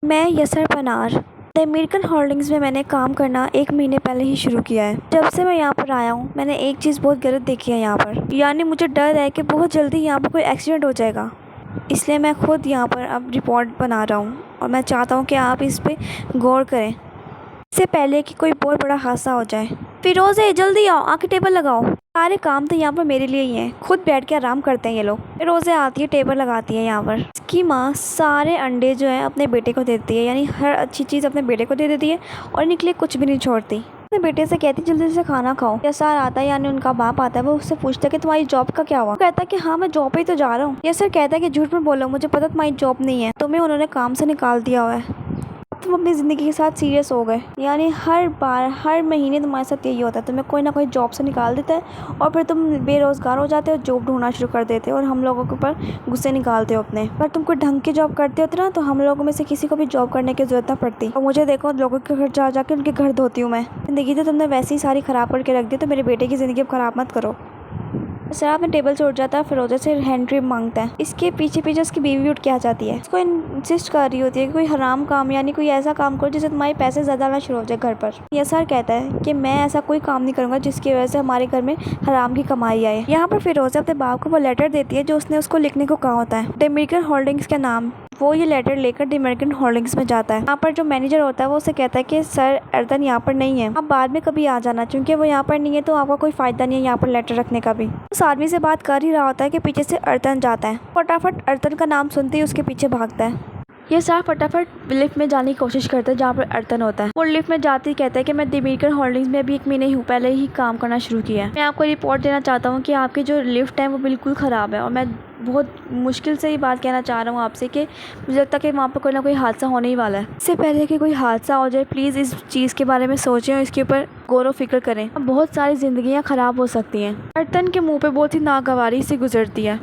मैं yes or Panar the American holdings में मैंने काम करना 1 महीने पहले ही शुरू किया है। जब से मैं यहाँ पर आया हूँ मैंने एक चीज़ बहुत गलत देखी है यहाँ पर, यानी मुझे डर है कि बहुत जल्दी यहाँ पर कोई एक्सीडेंट हो जाएगा। इसलिए मैं खुद यहाँ पर अब रिपोर्ट बना रहा हूँ और मैं चाहता हूँ कि आप इस पर गौर करें, इससे पहले कि कोई बहुत बड़ा हादसा हो जाए। फिरोज़े जल्दी आओ, आके टेबल लगाओ। सारे काम तो यहाँ पर मेरे लिए ही हैं, खुद बैठ के आराम करते हैं ये लोग। फिरोज़े आती है, टेबल लगाती है यहाँ पर। इसकी माँ सारे अंडे जो है अपने बेटे को देती है, यानी हर अच्छी चीज़ अपने बेटे को दे देती है और निकले कुछ भी नहीं छोड़ती। अपने बेटे से कहती जल्दी से खाना खाओ। यसर आता है, यानी उनका बाप आता है, वो उससे पूछता है कि तुम्हारी जॉब का क्या हुआ। वो कहता है कि हाँ मैं जॉब पे ही तो जा रहा हूँ। यसर कहता है कि झूठ में बोलो, मुझे पता तुम्हारी जॉब नहीं है, तुम्हें उन्होंने काम से निकाल दिया हुआ है, तुम अपनी ज़िंदगी के साथ सीरियस हो गए। यानी हर बार हर महीने तुम्हारे साथ यही होता है, तुम्हें कोई ना कोई जॉब से निकाल देता है और फिर तुम बेरोज़गार हो जाते हो, जॉब ढूंढना शुरू कर देते हो और हम लोगों के ऊपर गुस्से निकालते हो अपने। पर तुम कोई ढंग की जॉब करते होते ना तो हम लोगों में से किसी को भी जॉब करने की ज़रूरत ना पड़ती। और मुझे देखो, लोगों के घर जा जाके उनके घर धोती हूँ मैं। ज़िंदगी तो तुमने वैसे ही सारी ख़राब करके रख दी, तो मेरे बेटे की ज़िंदगी अब ख़राब मत करो। सर अपने टेबल से उठ जाता है, फिरोज़े से हैंड ड्रिप मांगता है। इसके पीछे पीछे उसकी बीवी भी उठ के आ जाती है। उसको इंसिस्ट कर रही होती है कि कोई हराम काम, यानी कोई ऐसा काम करो जिससे तुम्हारे पैसे ज़्यादा आना शुरू हो जाए घर पर। यसर कहता है कि मैं ऐसा कोई काम नहीं करूँगा जिसकी वजह से हमारे घर में हराम की कमाई आए। यहाँ पर फिरोज़ा अपने बाप को वो लेटर देती है जो उसने उसको लिखने को कहा होता है, द अमेरिकन होल्डिंग्स के नाम। वो ये लेटर लेकर द अमेरिकन होल्डिंग्स में जाता है। यहाँ पर जो मैनेजर होता है वो उसे कहता है कि सर अर्दन यहाँ पर नहीं है, आप बाद में कभी आ जाना, क्योंकि वो यहाँ पर नहीं है तो आपका कोई फ़ायदा नहीं है यहाँ पर लेटर रखने का भी। उस आदमी से बात कर ही रहा होता है कि पीछे से अर्दन जाता है। फटाफट अर्दन का नाम सुनते ही उसके पीछे भागता है। ये साहब फटाफट लिफ्ट में जाने की कोशिश करता है जहाँ पर अर्तन होता है। वो लिफ्ट में जाते ही कहता है कि मैं द अमेरिकन होल्डिंग्स में अभी 1 महीने पहले ही काम करना शुरू किया है। मैं आपको रिपोर्ट देना चाहता हूँ कि आपकी जो लिफ्ट है वो बिल्कुल ख़राब है और मैं बहुत मुश्किल से ये बात कहना चाह रहा हूँ आपसे कि मुझे लगता है कि वहाँ पर कोई ना कोई हादसा होने ही वाला है। इससे पहले कि कोई हादसा हो जाए प्लीज़ इस चीज़ के बारे में सोचें और इसके ऊपर गौर व फिक्र करें। बहुत सारी ज़िंदगियाँ ख़राब हो सकती हैं। अर्तन के मुँह पर बहुत ही नागवारी से गुजरती है।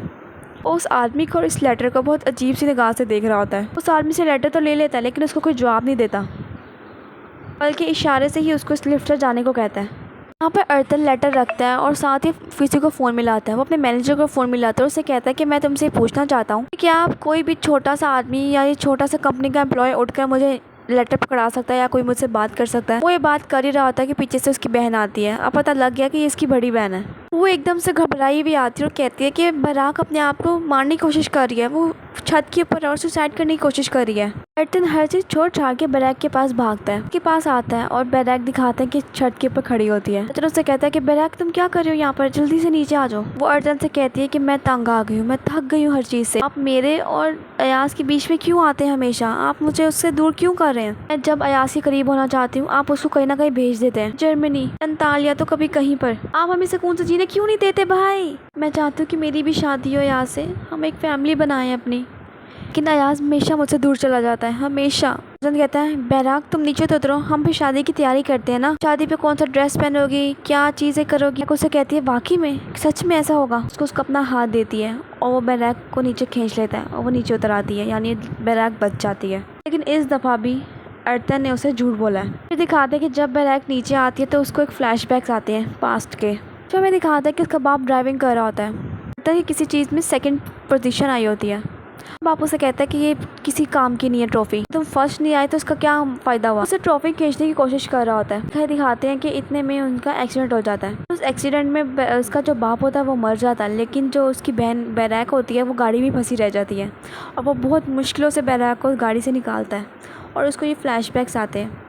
उस आदमी को और इस लेटर को बहुत अजीब सी निगाह से देख रहा होता है। उस आदमी से लेटर तो ले लेता है लेकिन उसको कोई जवाब नहीं देता, बल्कि इशारे से ही उसको इस लिफ्ट से जाने को कहता है। यहाँ पर अर्तन लेटर रखता है और साथ ही किसी को फ़ोन मिलाता है। वो अपने मैनेजर को फ़ोन मिलाता है और उससे कहता है कि मैं तुमसे पूछना चाहता हूँ कि क्या आप कोई भी छोटा सा आदमी या ये छोटा सा कंपनी का एम्प्लॉय उठकर मुझे लेटर पकड़ा सकता है या कोई मुझसे बात कर सकता है। वो ये बात कर ही रहा होता है कि पीछे से उसकी बहन आती है। अब पता लग गया कि ये इसकी बड़ी बहन है। वो एकदम से घबराई हुई आती है और कहती है कि बराक अपने आप को मारने की कोशिश कर रही है, वो छत के ऊपर और सुसाइड करने की कोशिश कर रही है। अर्तन हर चीज़ छोड़ छाड़ के बैरक के पास भागता है, उसके पास आता है और बैरक दिखाता है कि छत के ऊपर खड़ी होती है। अर्तन उससे कहता है कि बैरक तुम क्या कर रहे हो यहाँ पर, जल्दी से नीचे आ जाओ। वो अर्तन से कहती है कि मैं तंग आ गई हूँ, मैं थक गई हूँ हर चीज़ से, आप मेरे और अयाज के बीच में क्यों आते हैं हमेशा, आप मुझे उससे दूर क्यों कर रहे हैं। मैं जब अयाज के करीब होना चाहती हूँ आप उसको कहीं ना कहीं भेज देते हैं, जर्मनी, अंतालिया, तो कभी कहीं पर। आप हमें सुकून से जीने क्यों नहीं देते भाई। मैं चाहती हूँ कि मेरी भी शादी हो अयाज से, हम एक फैमिली बनाएं अपनी, लेकिन अयाज हमेशा मुझसे दूर चला जाता है, हमेशा। अर्तन कहता है बैराक तुम नीचे तो उतरो, हम फिर शादी की तैयारी करते हैं ना, शादी पे कौन सा ड्रेस पहनोगी, क्या चीज़ें करोगी। उसे कहती है वाकई में सच में ऐसा होगा। उसको अपना हाथ देती है और वो बैराक को नीचे खींच लेता है और वो नीचे उतर आती है, यानी बैराक बच जाती है। लेकिन इस दफ़ा भी अर्तन ने उसे झूठ बोला है। फिर दिखाते हैं कि जब बैराक नीचे आती है तो उसको एक फ्लैशबैक्स आते हैं पास्ट के, जो हमें दिखाता है कि उसका बाप ड्राइविंग कर रहा होता है। अर्तन की किसी चीज़ में 2nd पोजीशन आई होती है। बाप उसे कहता है कि ये किसी काम की नहीं है ट्रॉफी, तुम फर्स्ट नहीं आए तो उसका क्या फ़ायदा हुआ। उसे ट्रॉफी खींचने की कोशिश कर रहा होता है। फिर दिखाते हैं कि इतने में उनका एक्सीडेंट हो जाता है। उस एक्सीडेंट में उसका जो बाप होता है वो मर जाता है, लेकिन जो उसकी बहन बैराक होती है वो गाड़ी में फंसी रह जाती है और वो बहुत मुश्किलों से बैराक को गाड़ी से निकालता है और उसको ये फ्लैशबैक्स आते हैं।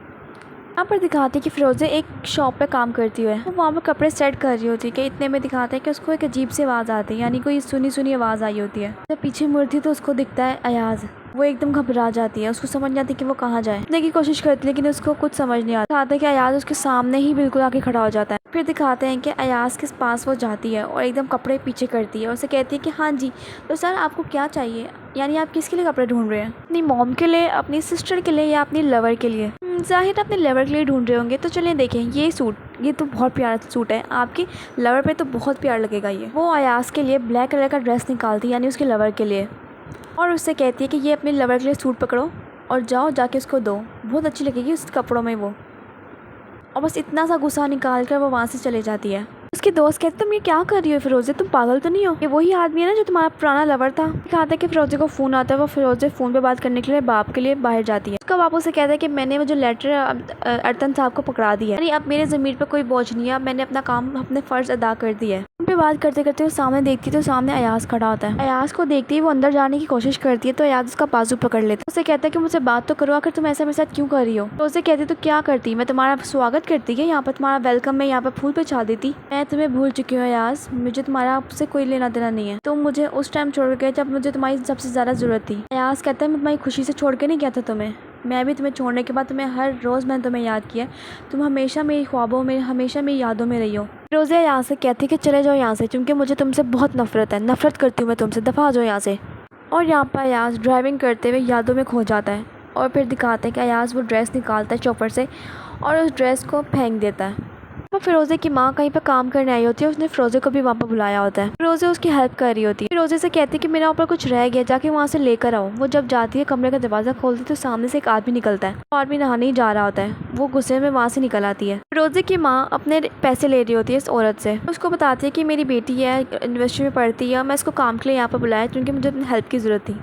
यहाँ पर दिखाते हैं कि फिरोज़े एक शॉप पे काम करती है, वो वहाँ पर कपड़े सेट कर रही होती है कि इतने में दिखाते हैं कि उसको एक अजीब सी आवाज़ आती है, यानी कोई सुनी सुनी आवाज़ आई होती है। जब पीछे मुड़ती तो उसको दिखता है अयाज। वो एकदम घबरा जाती है, उसको समझ नहीं आती कि वो कहाँ जाए। देखने की कोशिश करती है लेकिन उसको कुछ समझ नहीं आता। दिखाते हैं कि अयाज उसके सामने ही बिल्कुल आके खड़ा हो जाता है। फिर दिखाते हैं कि अयाज के पास वो जाती है और एकदम कपड़े पीछे करती है और उसे कहती है कि हाँ जी तो सर आपको क्या चाहिए, यानी आप किसके लिए कपड़े ढूंढ रहे हैं, अपनी मॉम के लिए, अपनी सिस्टर के लिए या अपनी लवर के लिए। जाहिर अपने लवर के लिए ढूंढ रहे होंगे, तो चलिए देखें ये सूट, ये तो बहुत प्यारा सूट है, आपकी लवर पे तो बहुत प्यारा लगेगा ये। वो अयाज के लिए ब्लैक कलर का ड्रेस निकालती है, यानी उसके लवर के लिए, और उससे कहती है कि ये अपने लवर के लिए सूट पकड़ो और जाओ जाके उसको दो, बहुत अच्छी लगेगी उस कपड़ों में वो। और बस इतना सा गुस्सा निकाल कर वो वहाँ से चले जाती है। उसके उसके दोस्त कहते तुम ये क्या कर रही हो फिरोजे, तुम पागल तो नहीं हो, ये वही आदमी है ना जो तुम्हारा पुराना लवर था। दिखाता है कि फिरोजे को फोन आता है, वो फिरोजे फोन पे बात करने के लिए बाप के लिए बाहर जाती है। उसका बाप उसे कहता है कि मैंने वो जो लेटर अर्तन साहब को पकड़ा दिया, यानी अब मेरे ज़मीर पे कोई बोझ नहीं है, अब मैंने अपना काम अपने फर्ज अदा कर दिया है। उन पे बात करते करते वो सामने देखती है तो सामने अयाज खड़ा होता है। अयाज को देखते ही वो अंदर जाने की कोशिश करती है तो अयाज उसका बाजू पकड़ लेता है। उसे कहता है कि मुझसे बात तो करो, आखिर तुम ऐसा मेरे साथ क्यों कर रही हो। तो उसे कहती तो क्या करती, मैं तुम्हारा स्वागत करती है यहाँ पर, तुम्हारा वेलकम में यहाँ पर फूल पे छा देती। मैं तुम्हें भूल चुकी हूँ अयाज, मुझे तुम्हारा आपसे कोई लेना देना नहीं है। तुम मुझे उस टाइम छोड़ गए जब मुझे तुम्हारी सबसे ज्यादा जरूरत थी। अयाज कहता है मैं तुम्हारी खुशी से छोड़ के नहीं गया था तुम्हें, मैं भी तुम्हें छोड़ने के बाद तुम्हें हर रोज़ मैंने तुम्हें याद किया, तुम हमेशा मेरी ख्वाबों में, हमेशा मेरी यादों में रही हो। रोज़े यहाँ से कहती कि चले जाओ यहाँ से, क्योंकि मुझे तुमसे बहुत नफरत है, नफरत करती हूँ मैं तुमसे, दफ़ा हो जाओ यहाँ से। और यहाँ पर अयाज ड्राइविंग करते हुए यादों में खो जाता है और फिर दिखाते हैं कि अयाज वो ड्रेस निकालता है चॉपर से और उस ड्रेस को फेंक देता है। तो फिरोजे की माँ कहीं पर काम करने आई होती है, उसने फिरोजे को भी वहाँ पर बुलाया होता है। फिरोजे उसकी हेल्प कर रही होती है। फिरोजे से कहती है कि मेरा ऊपर कुछ रह गया, जाके वहाँ से लेकर आओ। वो जब जाती है कमरे का दरवाजा खोलती है तो सामने से एक आदमी निकलता है। वो आदमी नहाने ही जा रहा होता है, वो गुस्से में वहाँ से निकल आती है। फिरोजे की माँ अपने पैसे ले रही होती है इस औरत से, उसको बताती है कि मेरी बेटी है, यूनिवर्सिटी में पढ़ती है, मैं इसको काम के लिए यहाँ पर बुलाया क्योंकि मुझे अपनी हेल्प की ज़रूरत थी।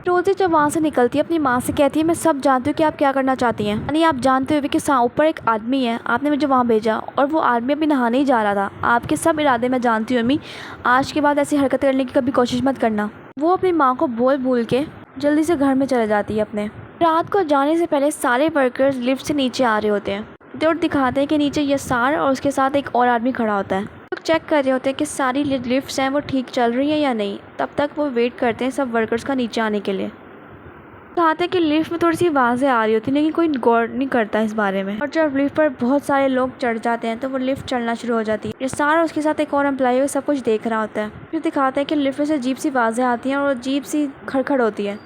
रोज़े जब वहाँ से निकलती है अपनी माँ से कहती है मैं सब जानती हूँ कि आप क्या करना चाहती हैं, यानी आप जानते हुए कि ऊपर एक आदमी है, आपने मुझे वहाँ भेजा और वो आदमी अभी नहाने ही जा रहा था। आपके सब इरादे मैं जानती हूँ अम्मी, आज के बाद ऐसी हरकत करने की कभी कोशिश मत करना। वो अपनी माँ को बोल के जल्दी से घर में चले जाती है अपने। रात को जाने से पहले सारे वर्कर्स लिफ्ट से नीचे आ रहे होते हैं और दिखाते हैं कि नीचे यसार और उसके साथ एक और आदमी खड़ा होता है। चेक कर रहे होते हैं कि सारी लिफ्ट्स हैं वो ठीक चल रही हैं या नहीं। तब तक वो वेट करते हैं सब वर्कर्स का नीचे आने के लिए। दिखाते हैं कि लिफ्ट में थोड़ी सी आवाज़ें आ रही होती हैं लेकिन कोई गौर नहीं करता इस बारे में। और जब लिफ्ट पर बहुत सारे लोग चढ़ जाते हैं तो वो लिफ्ट चलना शुरू हो जाती है। ये सारा उसके साथ एक और एम्प्लॉय वो सब कुछ देख रहा होता है। फिर दिखाते हैं कि लिफ्ट में से अजीब सी आवाज़ें आती हैं और अजीब सी खड़खड़ होती है।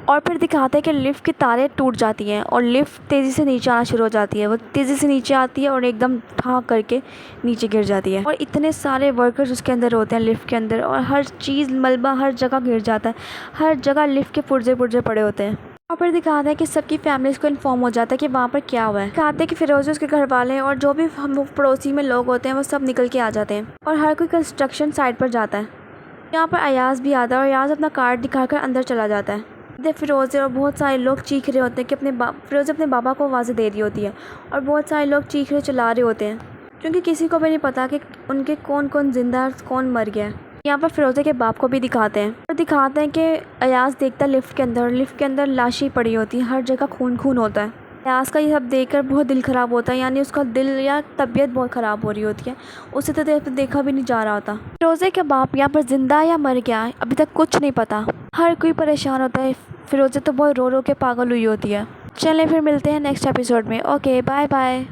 और फिर दिखाते हैं कि लिफ्ट की तारें टूट जाती हैं और लिफ्ट तेज़ी से नीचे आना शुरू हो जाती है। वो तेज़ी से नीचे आती है और एकदम ठाक करके नीचे गिर जाती है। और इतने सारे वर्कर्स उसके अंदर होते हैं लिफ्ट के अंदर और हर चीज़ मलबा हर जगह गिर जाता है, हर जगह लिफ्ट के पुर्जे पुर्जे पड़े होते हैं। और फिर दिखाता है कि सबकी फैमिलीज़ को इन्फॉर्म हो जाता है कि वहाँ पर क्या हुआ है। दिखाते हैं कि फिरोज़ उसके घर वाले और जो भी हम पड़ोसी में लोग होते हैं वो सब निकल के आ जाते हैं और हर कोई कंस्ट्रक्शन साइट पर जाता है। यहाँ पर अयाज भी आता है और अयाज अपना कार्ड दिखाकर अंदर चला जाता है। फिरोज़े और बहुत सारे लोग चीख रहे होते हैं कि फिरोज़े अपने बाबा को आवाज़ें दे रही होती है और बहुत सारे लोग चीख रहे चिल्ला रहे होते हैं क्योंकि किसी को भी नहीं पता कि उनके कौन कौन जिंदा है कौन मर गया है। यहाँ पर फिरोज़े के बाप को भी दिखाते हैं और दिखाते हैं कि अयाज देखता है लिफ्ट के अंदर लाशें पड़ी होती हैं, हर जगह खून खून होता है। अयाज का ये सब देखकर बहुत दिल ख़राब होता है, यानी उसका दिल या तबीयत बहुत ख़राब हो रही होती है, उसे तो देखा भी नहीं जा रहा होता। फिरोज़े के बाप यहाँ पर जिंदा या मर गया है अभी तक कुछ नहीं पता, हर कोई परेशान होता है। फिरोज़े तो बहुत रो रो के पागल हुई होती है। चलें फिर मिलते हैं नेक्स्ट एपिसोड में। Okay bye bye.